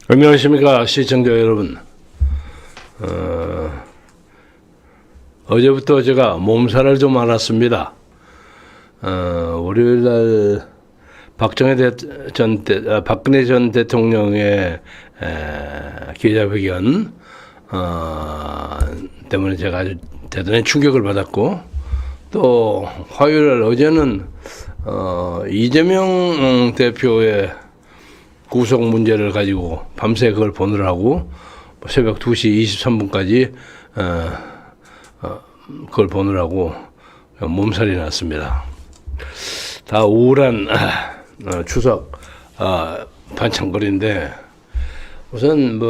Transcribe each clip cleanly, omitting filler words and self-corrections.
안녕하십니까 시청자 여러분. 어제부터 제가 몸살을 좀 앓았습니다. 월요일날 박근혜 전 대통령의 기자회견 때문에 제가 아주 대단히 충격을 받았고, 또 화요일 어제는 이재명 대표의 구속 문제를 가지고 밤새 그걸 보느라고 새벽 2시 23분까지 그걸 보느라고 몸살이 났습니다. 다 우울한 추석 반창거리인데, 우선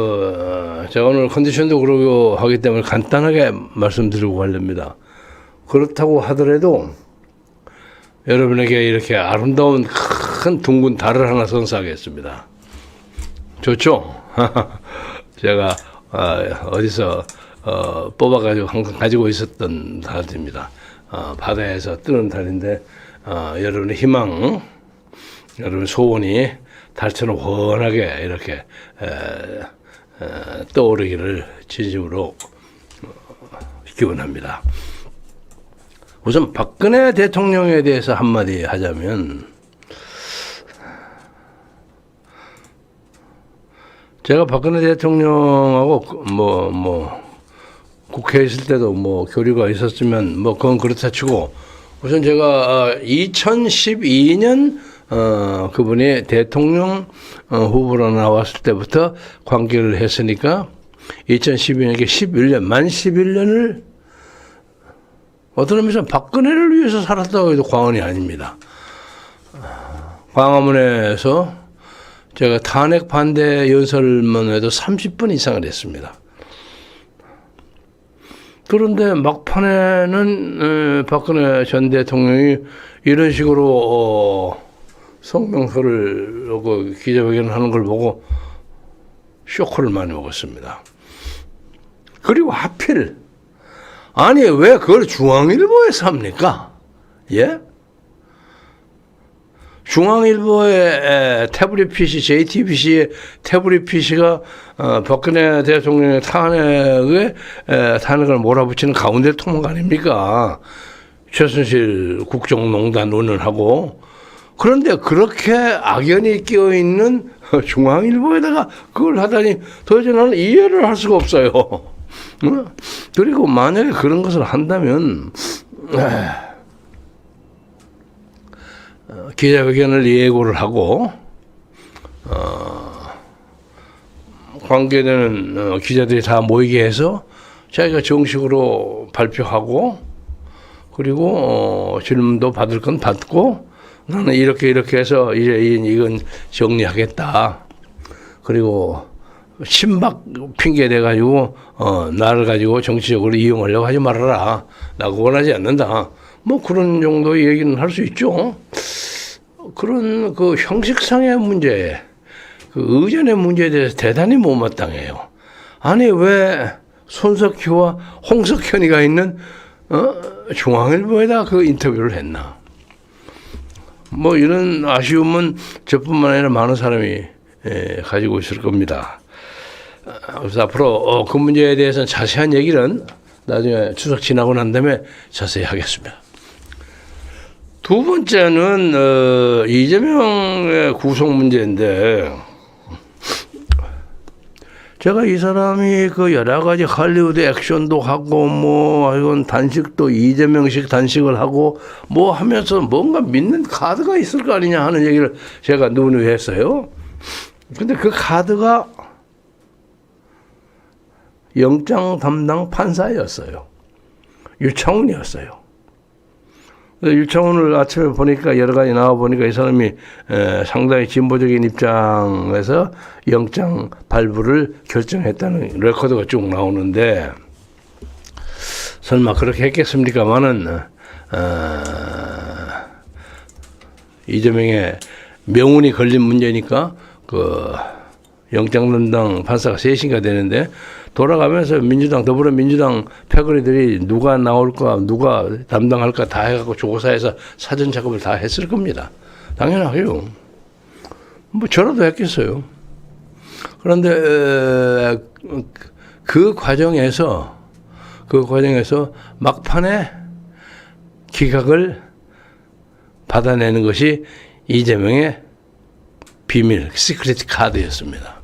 제가 오늘 컨디션도 그러고 하기 때문에 간단하게 말씀드리고 하렵니다. 그렇다고 하더라도 여러분에게 이렇게 아름다운 큰 둥근 달을 하나 선사하겠습니다. 좋죠? 제가 어디서 뽑아가지고 항상 가지고 있었던 달입니다. 바다에서 뜨는 달인데, 여러분의 희망, 여러분의 소원이 달처럼 훤하게 이렇게 떠오르기를 진심으로 기원합니다. 우선 박근혜 대통령에 대해서 한마디 하자면, 제가 박근혜 대통령하고 국회에 있을 때도 교류가 있었으면 그건 그렇다 치고, 우선 제가 2012년 그분이 대통령 후보로 나왔을 때부터 관계를 했으니까 2012년에 11년, 만 11년을 어떤 의미에서 박근혜를 위해서 살았다고 해도 과언이 아닙니다. 광화문에서 제가 탄핵 반대 연설만 해도 30분 이상을 했습니다. 그런데 막판에는 박근혜 전 대통령이 이런 식으로 성명서를 기자회견을 하는 걸 보고 쇼크를 많이 먹었습니다. 그리고 하필, 아니 왜 그걸 중앙일보에서 합니까? 예? 중앙일보의 태블릿 PC, JTBC의 태블릿 PC가 박근혜 대통령의 탄핵을 몰아붙이는 가운데 토막 아닙니까? 최순실 국정농단 논의하고. 그런데 그렇게 악연이 끼어있는 중앙일보에다가 그걸 하다니 도대체 나는 이해를 할 수가 없어요. 그리고 만약에 그런 것을 한다면 기자회견을 예고를 하고 관계되는 기자들이 다 모이게 해서 자기가 정식으로 발표하고, 그리고 질문도 받을 건 받고, 나는 이렇게 해서 이제 이건 정리하겠다. 그리고 친박 핑계 대가지고 나를 가지고 정치적으로 이용하려고 하지 말아라. 나고 원하지 않는다. 그런 정도의 얘기는 할 수 있죠. 그런 그 형식상의 문제, 그 의전의 문제에 대해서 대단히 못마땅해요. 아니 왜 손석희와 홍석현이가 있는 중앙일보에다 그 인터뷰를 했나? 이런 아쉬움은 저뿐만 아니라 많은 사람이 가지고 있을 겁니다. 그래서 앞으로 그 문제에 대해서는 자세한 얘기는 나중에 추석 지나고 난 다음에 자세히 하겠습니다. 두 번째는 이재명의 구속 문제인데, 제가 이 사람이 그 여러 가지 할리우드 액션도 하고 이건 단식도 이재명식 단식을 하고 하면서 뭔가 믿는 카드가 있을 거 아니냐 하는 얘기를 제가 누누했어요. 근데 그 카드가 영장 담당 판사였어요. 유창훈이었어요. 유창훈을 아침에 보니까 여러 가지 나와 보니까 이 사람이 상당히 진보적인 입장에서 영장 발부를 결정했다는 레코드가 쭉 나오는데, 설마 그렇게 했겠습니까마는 이재명의 명운이 걸린 문제니까 그 영장 담당 판사가 셋인가 되는데, 돌아가면서 더불어민주당 패거리들이 누가 나올까, 누가 담당할까 다 해갖고 조사해서 사전 작업을 다 했을 겁니다. 당연하죠. 저라도 했겠어요. 그런데 그 과정에서 막판에 기각을 받아내는 것이 이재명의 비밀, 시크릿 카드였습니다.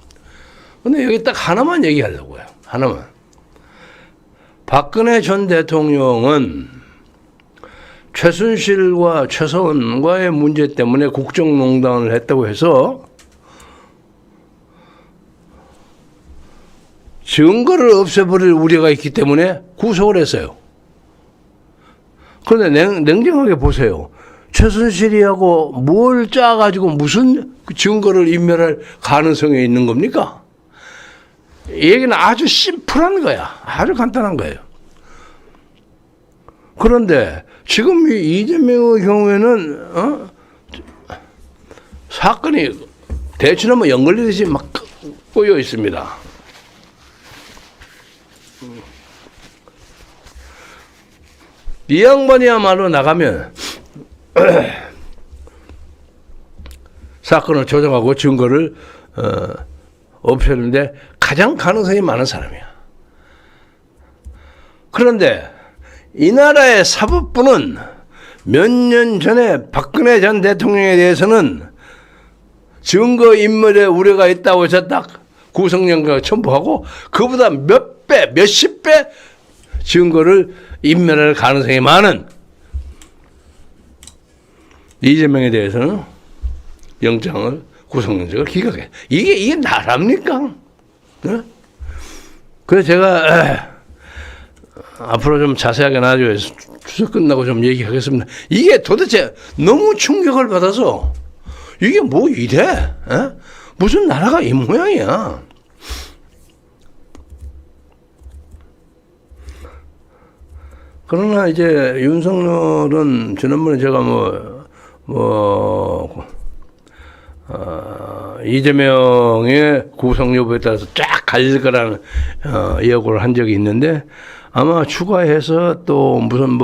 근데 여기 딱 하나만 얘기하려고요. 하나만. 박근혜 전 대통령은 최순실과 최서원과의 문제 때문에 국정농단을 했다고 해서 증거를 없애버릴 우려가 있기 때문에 구속을 했어요. 그런데 냉정하게 보세요. 최순실이하고 뭘 짜가지고 무슨 증거를 인멸할 가능성이 있는 겁니까? 이 얘기는 아주 심플한 거야. 아주 간단한 거예요. 그런데 지금 이 이재명의 경우에는 사건이 대추나무 연걸리듯이 막 꼬여 있습니다. 이 양반이야말로 나가면 사건을 조정하고 증거를 없애는데 가장 가능성이 많은 사람이야. 그런데 이 나라의 사법부는 몇 년 전에 박근혜 전 대통령에 대해서는 증거인멸의 우려가 있다고 해서 딱 구속영장을 첨부하고 그보다 몇 배, 몇십 배 증거를 인멸할 가능성이 많은 이재명에 대해서는 구속영장을 기각해. 이게 나랍니까? 네? 그래서 제가 앞으로 좀 자세하게 나중에 추석 끝나고 좀 얘기하겠습니다. 이게 도대체 너무 충격을 받아서 이게 뭐 이래? 에? 무슨 나라가 이 모양이야? 그러나 이제 윤석열은 지난번에 제가 이재명의 구속 여부에 따라서 쫙 갈릴 거라는 예고를 한 적이 있는데 아마 추가해서 또 무슨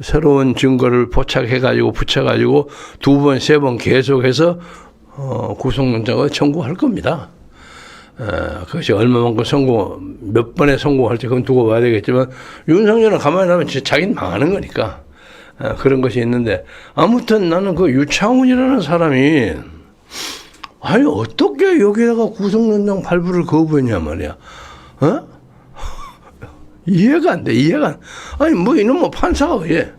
새로운 증거를 포착해가지고 붙여가지고 2번, 3번 계속해서 구속영장을 청구할 겁니다. 그것이 얼마만큼 몇 번에 성공할지 그건 두고 봐야 되겠지만 윤석열은 가만히 하면 자기는 망하는 거니까 그런 것이 있는데 아무튼 나는 그 유창훈이라는 사람이 아니 어떻게 여기다가 구속영장 발부를 거부했냐 말이야. 이해가 안 돼. 아니 이놈 판사가 왜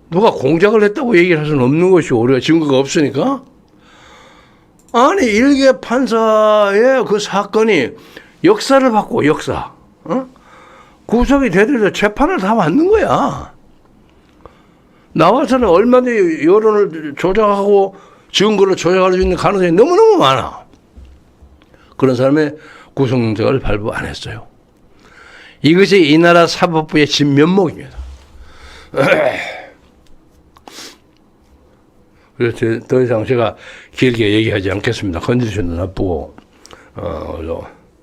누가 공작을 했다고 얘기를 할 수는 없는 것이고 우리가 증거가 없으니까. 아니 일개 판사의 그 사건이 역사를 받고 구속이 되더라도 재판을 다 받는 거야. 나와서는 얼마든지 여론을 조작하고 증거를 조작할 수 있는 가능성이 너무너무 많아. 그런 사람의 구속영장을 발부 안 했어요. 이것이 이 나라 사법부의 진면목입니다. 그래서 더 이상 제가 길게 얘기하지 않겠습니다. 컨디션도 나쁘고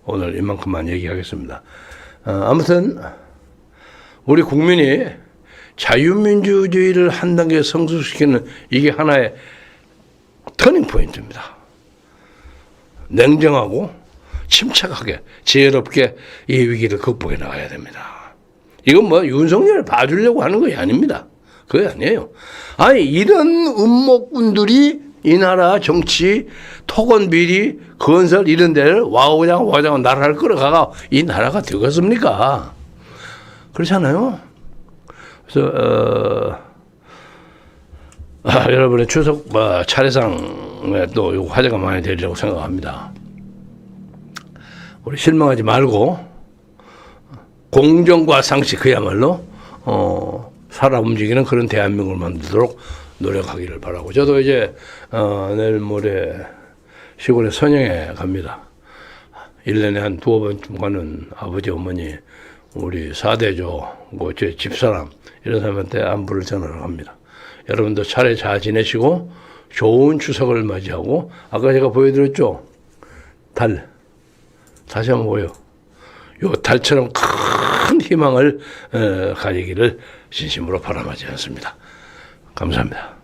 오늘 이만큼만 얘기하겠습니다. 아무튼 우리 국민이 자유민주주의를 한 단계 성숙시키는 이게 하나의 터닝 포인트입니다. 냉정하고 침착하게 지혜롭게 이 위기를 극복해 나가야 됩니다. 이건 윤석열을 봐주려고 하는 것이 아닙니다. 그게 아니에요. 아니 이런 음모꾼들이 이 나라 정치, 토건 비리, 건설 이런 데를 와우장 나라를 끌어가가 이 나라가 되겠습니까? 그렇잖아요. 그래서 여러분의 추석 차례상에 또 화제가 많이 되리라고 생각합니다. 우리 실망하지 말고 공정과 상식 그야말로 살아 움직이는 그런 대한민국을 만들도록 노력하기를 바라고 저도 이제 내일 모레 시골에 선영에 갑니다. 1년에 한 2번쯤 가는 아버지 어머니 우리 4대조 제 집사람 이런 사람한테 안부를 전하러 갑니다. 여러분도 차례 잘 지내시고 좋은 추석을 맞이하고 아까 제가 보여드렸죠. 달 다시 한번 보여. 요 달처럼 큰 희망을 가지기를 진심으로 바람하지 않습니다. 감사합니다.